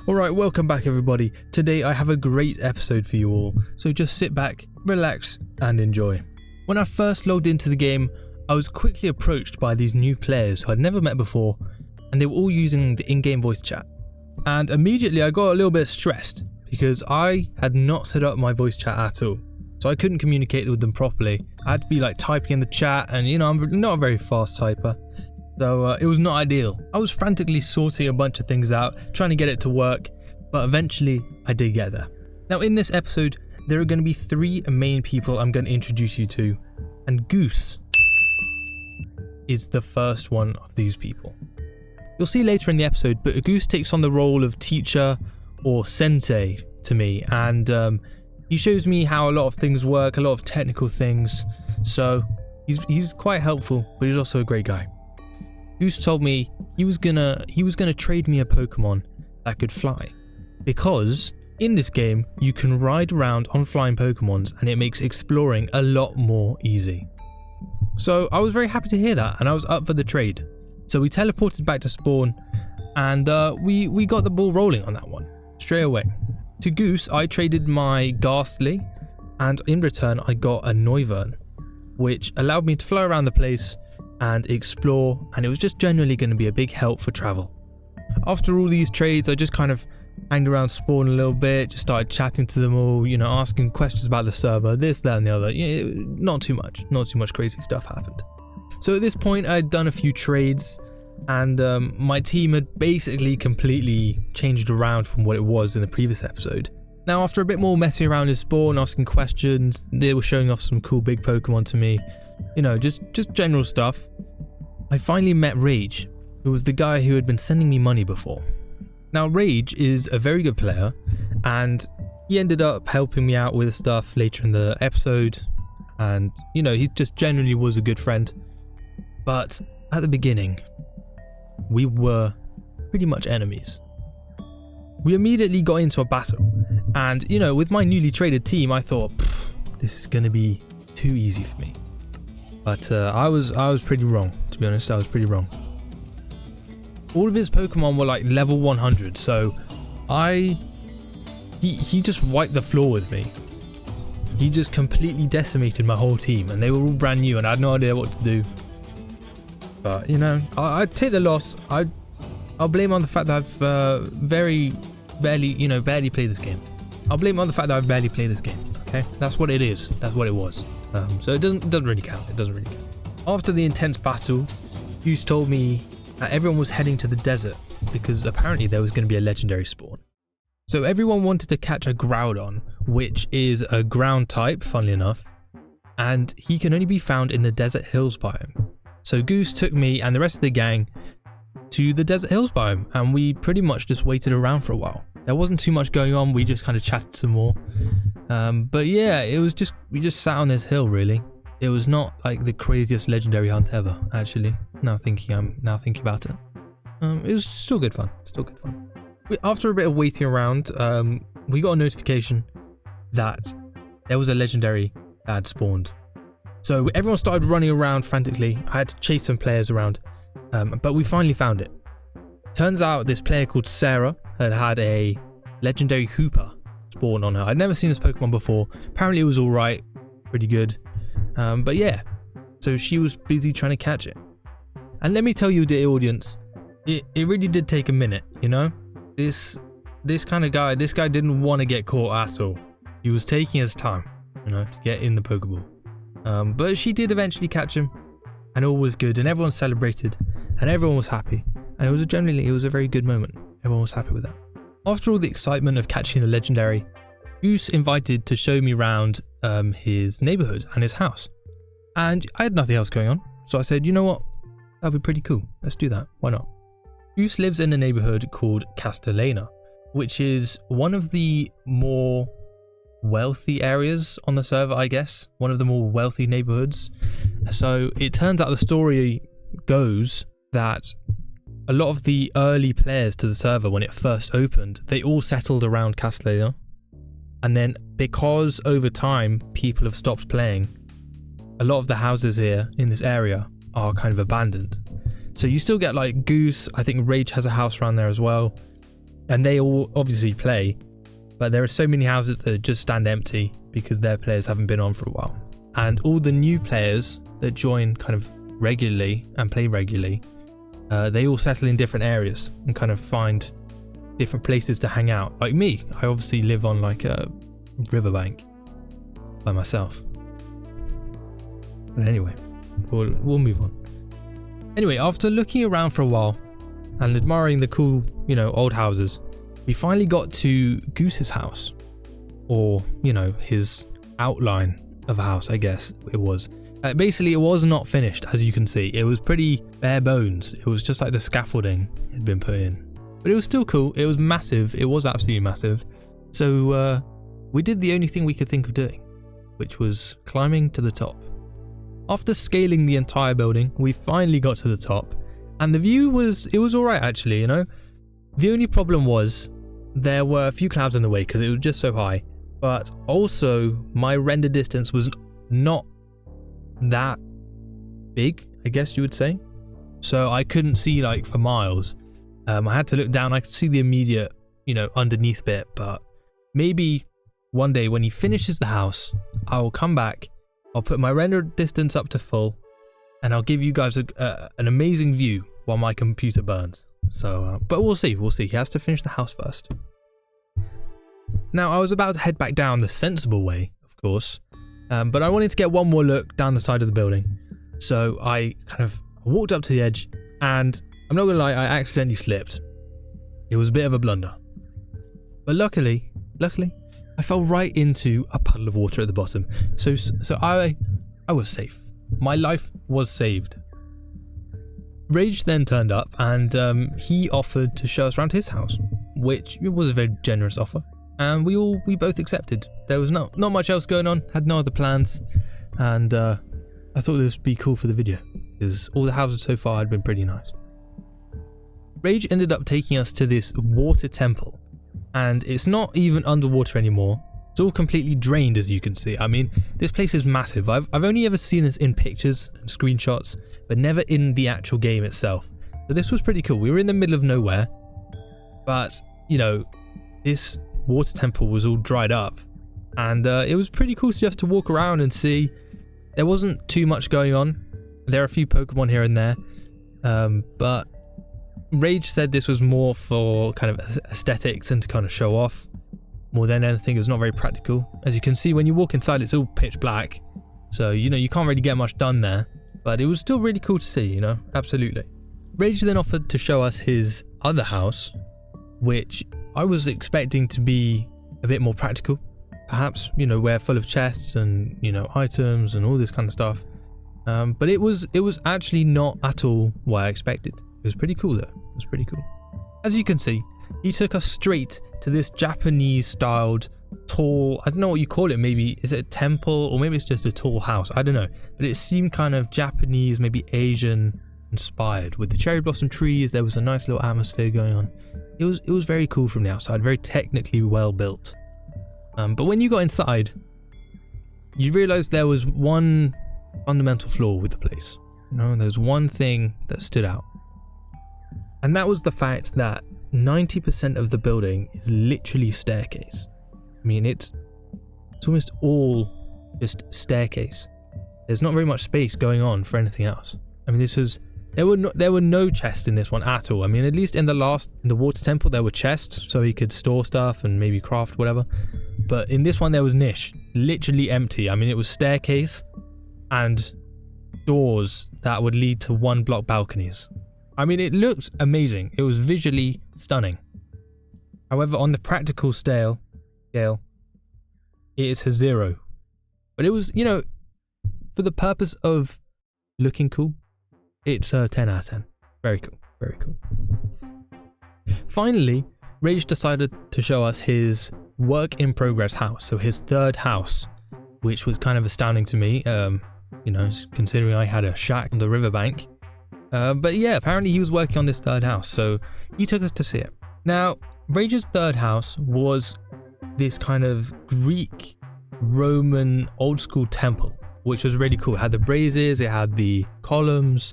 Alright, welcome back everybody. Today I have a great episode for you all, so just sit back, relax and enjoy. When I first logged into the game, I was quickly approached by these new players who I'd never met before, and they were all using the in-game voice chat. And immediately I got a little bit stressed because I had not set up my voice chat at all. So I couldn't communicate with them properly. I had to be like typing in the chat, and you know, I'm not a very fast typer. So it was not ideal. I was frantically sorting a bunch of things out, trying to get it to work, but eventually I did get there. Now in this episode, there are going to be three main people I'm going to introduce you to, and Goose is the first one of these people. You'll see later in the episode, but Goose takes on the role of teacher or sensei to me, and he shows me how a lot of things work, a lot of technical things, so he's quite helpful, but he's also a great guy. Goose told me he was gonna trade me a Pokemon that could fly, because in this game you can ride around on flying Pokemons and it makes exploring a lot more easy. So I was very happy to hear that, and I was up for the trade. So we teleported back to spawn, and we got the ball rolling on that one straight away. To Goose I traded my Ghastly, and in return I got a Noivern, which allowed me to fly around the place and explore, and it was just generally going to be a big help for travel. After all these trades, I just kind of hanged around spawn a little bit, just started chatting to them all, you know, asking questions about the server, this, that and the other. Yeah, not too much crazy stuff happened. So at this point I'd done a few trades, and my team had basically completely changed around from what it was in the previous episode. Now after a bit more messing around in spawn, asking questions, they were showing off some cool big Pokemon to me. You know, just general stuff. I finally met Rage, who was the guy who had been sending me money before. Now Rage is a very good player, and he ended up helping me out with stuff later in the episode, and you know, he just generally was a good friend. But at the beginning, we were pretty much enemies. We immediately got into a battle, and you know, with my newly traded team, I thought, this is gonna be too easy for me. But I was pretty wrong, to be honest. I was pretty wrong. All of his Pokemon were like level 100, so he just wiped the floor with me. He just completely decimated my whole team, and they were all brand new, and I had no idea what to do. But you know, I'd take the loss. I'll blame on the fact that I've barely played this game. I'll blame on the fact that I've barely played this game. Okay, that's what it is. That's what it was. So it doesn't really count. It doesn't really count. After the intense battle, Goose told me that everyone was heading to the desert because apparently there was going to be a legendary spawn. So everyone wanted to catch a Groudon, which is a ground type, funnily enough, and he can only be found in the Desert Hills biome. So Goose took me and the rest of the gang to the Desert Hills biome, and we pretty much just waited around for a while. There wasn't too much going on, we just kind of chatted some more. But yeah, it was just, we just sat on this hill really. It was not like the craziest legendary hunt ever, actually. Now thinking about it. It was still good fun, After a bit of waiting around, we got a notification that there was a legendary that had spawned. So everyone started running around frantically. I had to chase some players around, but we finally found it. Turns out this player called Sarah had a legendary Hooper spawn on her. I'd never seen this Pokemon before. Apparently it was alright, pretty good. But yeah, so she was busy trying to catch it. And let me tell you, the audience, it really did take a minute, you know? This kind of guy, this guy didn't want to get caught at all. He was taking his time, you know, to get in the Pokeball. But she did eventually catch him, and all was good, and everyone celebrated, and everyone was happy. And it was a very good moment. Everyone was happy with that. After all the excitement of catching the legendary, Goose invited to show me around his neighborhood and his house. And I had nothing else going on, so I said, you know what? That'd be pretty cool. Let's do that. Why not? Goose lives in a neighborhood called Castellana, which is one of the more wealthy areas on the server, I guess. One of the more wealthy neighborhoods. So it turns out the story goes that a lot of the early players to the server when it first opened, they all settled around Castellana. And then because over time people have stopped playing, a lot of the houses here in this area are kind of abandoned. So you still get like Goose, I think Rage has a house around there as well. and they all obviously play, but there are so many houses that just stand empty because their players haven't been on for a while. And all the new players that join kind of regularly and play regularly, they all settle in different areas and kind of find different places to hang out. Like me, I obviously live on like a riverbank by myself. But anyway, we'll move on. Anyway, after looking around for a while and admiring the cool, old houses, we finally got to Goose's house, or, his outline of a house, I guess it was. Basically, it was not finished, as you can see. It was pretty bare bones. It was just like the scaffolding had been put in. But it was still cool. It was massive. It was absolutely massive. So we did the only thing we could think of doing, which was climbing to the top. After scaling the entire building, we finally got to the top, and the view was alright actually, The only problem was there were a few clouds in the way because it was just so high, but also my render distance was not that big, I guess you would say. So I couldn't see like for miles. I had to look down. I could see the immediate, underneath bit, but maybe one day when he finishes the house, I will come back. I'll put my render distance up to full, and I'll give you guys an amazing view while my computer burns. So, but we'll see. He has to finish the house first. Now, I was about to head back down the sensible way, of course, but I wanted to get one more look down the side of the building. So I kind of walked up to the edge, and I'm not gonna lie, I accidentally slipped. It was a bit of a blunder, but luckily, I fell right into a puddle of water at the bottom. So I was safe. My life was saved. Rage then turned up, and he offered to show us around his house, which was a very generous offer, and we both accepted. There was not much else going on, had no other plans, and I thought this would be cool for the video because all the houses so far had been pretty nice. Rage ended up taking us to this water temple, and it's not even underwater anymore. It's all completely drained, as you can see. I mean, this place is massive. I've only ever seen this in pictures and screenshots, but never in the actual game itself. So this was pretty cool. We were in the middle of nowhere, but this water temple was all dried up, and it was pretty cool just to walk around and see. There wasn't too much going on. There are a few Pokemon here and there, but Rage said this was more for kind of aesthetics and to kind of show off more than anything. It was not very practical. As you can see, when you walk inside, it's all pitch black, so you can't really get much done there, but it was still really cool to see, absolutely. Rage then offered to show us his other house, which I was expecting to be a bit more practical, perhaps, where full of chests and items and all this kind of stuff, but it was actually not at all what I expected. It was pretty cool though. It was pretty cool. As you can see, he took us straight to this Japanese styled tall, I don't know what you call it, maybe is it a temple or maybe it's just a tall house, I don't know, but it seemed kind of Japanese, maybe Asian inspired, with the cherry blossom trees. There was a nice little atmosphere going on. It was very cool from the outside, very technically well built, but when you got inside, you realized there was one fundamental flaw with the place. There's one thing that stood out. And that was the fact that 90% of the building is literally staircase. I mean, it's almost all just staircase. There's not very much space going on for anything else. I mean, there were no chests in this one at all. I mean, at least in the water temple, there were chests so you could store stuff and maybe craft whatever. But in this one, there was niche, literally empty. I mean, it was staircase and doors that would lead to one block balconies. I mean, it looked amazing. It was visually stunning. However, on the practical scale, it's a 0. But it was, for the purpose of looking cool, it's a 10 out of 10. Very cool. Very cool. Finally, Rage decided to show us his work in progress house. So his third house, which was kind of astounding to me, considering I had a shack on the riverbank. But yeah, apparently he was working on this third house, so he took us to see it. Now, Rage's third house was this kind of Greek, Roman, old school temple, which was really cool. It had the braziers, it had the columns.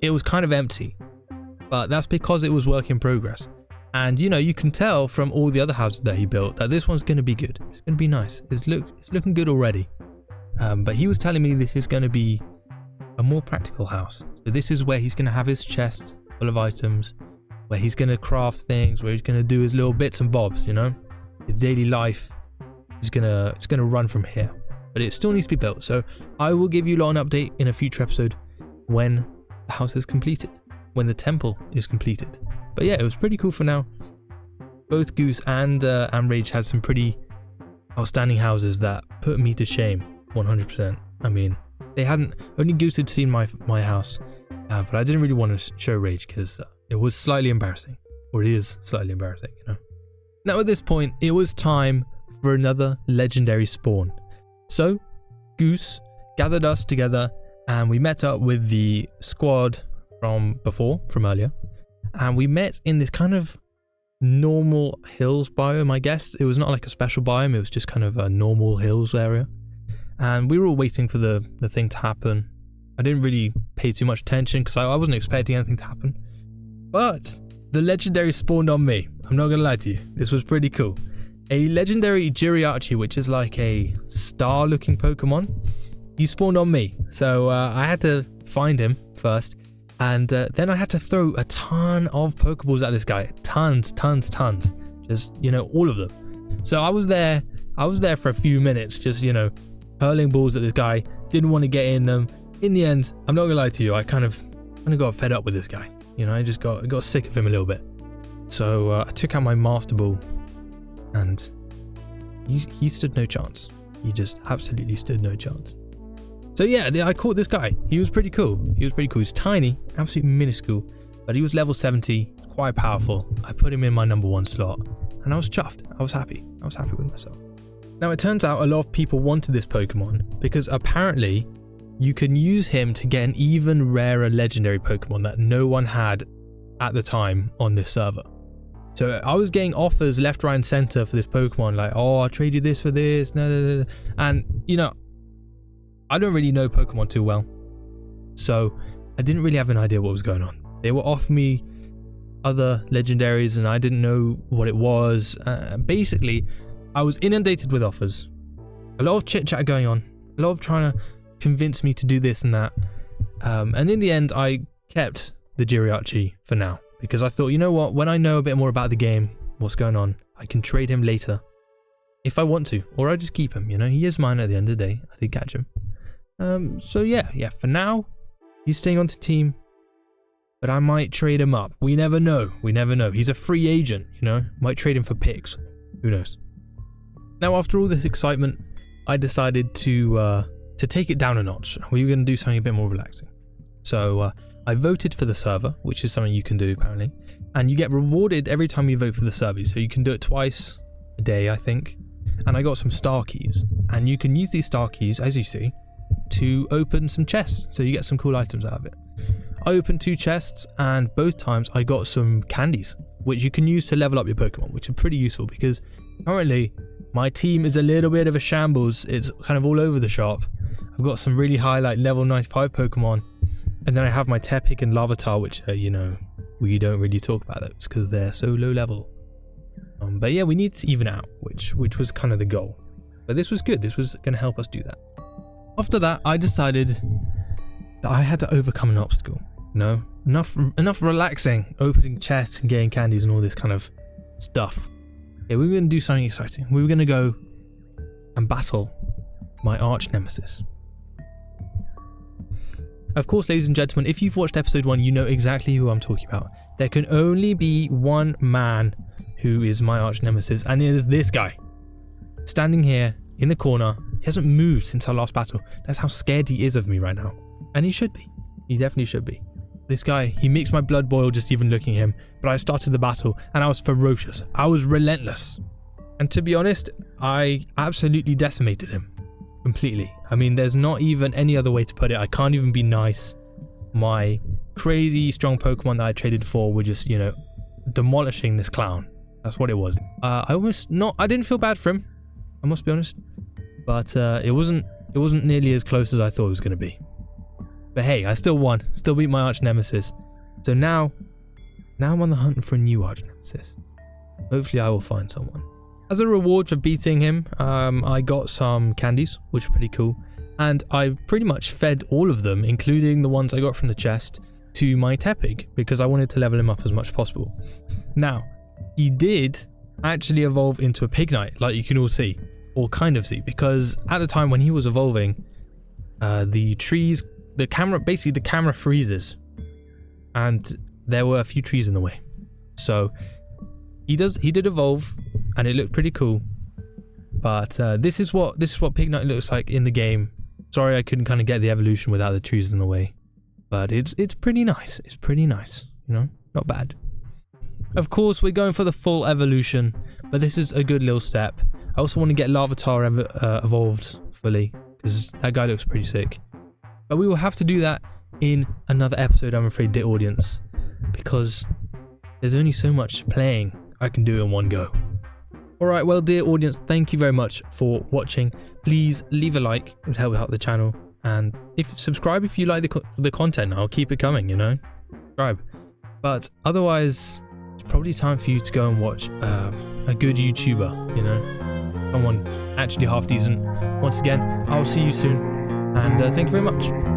It was kind of empty, but that's because it was work in progress. And you know, you can tell from all the other houses that he built that this one's going to be good. It's going to be nice. It's looking good already. But he was telling me this is going to be a more practical house. So this is where he's going to have his chest full of items, where he's going to craft things, where he's going to do his little bits and bobs, you know. His daily life is it's going to run from here. But it still needs to be built. So I will give you an update in a future episode when the house is completed, when the temple is completed. But yeah, it was pretty cool for now. Both Goose and Rage had some pretty outstanding houses that put me to shame, 100%. I mean, they hadn't, only Goose had seen my house, but I didn't really want to show Rage because it was slightly embarrassing, or it is slightly embarrassing, you know. Now at this point, it was time for another legendary spawn. So, Goose gathered us together and we met up with the squad from earlier. And we met in this kind of normal hills biome, I guess. It was not like a special biome, it was just kind of a normal hills area. And we were all waiting for the thing to happen. I didn't really pay too much attention because I wasn't expecting anything to happen. But the legendary spawned on me. I'm not going to lie to you. This was pretty cool. A legendary Jirachi, which is like a star looking Pokemon. He spawned on me. So I had to find him first. And then I had to throw a ton of Pokeballs at this guy. Tons. Just, you know, all of them. So I was there for a few minutes, just, you know, hurling balls at this guy. Didn't want to get in them. In the end, I'm not going to lie to you, I kind of got fed up with this guy. You know, I got sick of him a little bit. So I took out my Master Ball. And he stood no chance. He just absolutely stood no chance. So yeah, I caught this guy. He was pretty cool. He's tiny, absolutely minuscule, but he was level 70, quite powerful. I put him in my number 1 slot, and I was chuffed. I was happy with myself. Now it turns out a lot of people wanted this Pokemon because apparently you can use him to get an even rarer legendary Pokemon that no one had at the time on this server. So I was getting offers left, right, and center for this Pokemon, like, oh, I'll trade you this for this, no. And you know, I don't really know Pokemon too well, so I didn't really have an idea what was going on. They were offering me other legendaries and I didn't know what it was. Basically, I was inundated with offers. A lot of chit chat going on, a lot of trying to convince me to do this and that. And in the end, I kept the Jirachi for now because I thought, you know what, when I know a bit more about the game, what's going on, I can trade him later if I want to, or I just keep him, you know. He is mine at the end of the day. I did catch him. So yeah, for now, he's staying on the team, but I might trade him up. We never know. He's a free agent, you know. Might trade him for picks. Who knows? Now, after all this excitement, I decided to take it down a notch. We were going to do something a bit more relaxing. So I voted for the server, which is something you can do apparently, and you get rewarded every time you vote for the server. So you can do it twice a day, I think. And I got some star keys, and you can use these star keys, as you see, to open some chests, so you get some cool items out of it. I opened 2 chests, and both times I got some candies, which you can use to level up your Pokemon, which are pretty useful because currently my team is a little bit of a shambles. It's kind of all over the shop. I've got some really high, like level 95 Pokemon, and then I have my Tepig and Larvitar, which you know, we don't really talk about those because they're so low level. But yeah, we need to even out, which was kind of the goal. But this was good. This was going to help us do that. After that, I decided that I had to overcome an obstacle. No, enough relaxing, opening chests and getting candies and all this kind of stuff. Yeah, we were going to do something exciting. We were going to go and battle my arch nemesis. Of course, ladies and gentlemen, if you've watched episode 1, you know exactly who I'm talking about. There can only be one man who is my arch nemesis, and it is this guy. Standing here in the corner. He hasn't moved since our last battle. That's how scared he is of me right now. And he should be. He definitely should be. This guy, he makes my blood boil just even looking at him. But I started the battle and I was ferocious. I was relentless. And to be honest, I absolutely decimated him. Completely. I mean, there's not even any other way to put it. I can't even be nice. My crazy strong Pokemon that I traded for were just, you know, demolishing this clown. That's what it was. I didn't feel bad for him. I must be honest. But it wasn't nearly as close as I thought it was going to be. But hey, I still won. Still beat my arch nemesis. So now Now I'm on the hunt for a new arch nemesis. Hopefully I will find someone. As a reward for beating him, I got some candies, which were pretty cool. And I pretty much fed all of them, including the ones I got from the chest, to my Tepig, because I wanted to level him up as much as possible. Now, he did actually evolve into a Pignite, like you can all see, or kind of see, because at the time when he was evolving, the camera freezes, and there were a few trees in the way. So he did evolve, and it looked pretty cool. But this is what Pignite looks like in the game. Sorry I couldn't kind of get the evolution without the trees in the way, but it's pretty nice. It's pretty nice, you know, not bad. Of course, we're going for the full evolution, but this is a good little step. I also want to get Larvitar evolved fully, because that guy looks pretty sick. But we will have to do that in another episode, I'm afraid, dear audience, because there's only so much playing I can do in one go. Alright, well, dear audience, thank you very much for watching. Please leave a like, it would help out the channel. And subscribe if you like the content. I'll keep it coming, you know. Subscribe. But otherwise, it's probably time for you to go and watch a good YouTuber, you know. Someone actually half decent. Once again, I'll see you soon. And thank you very much.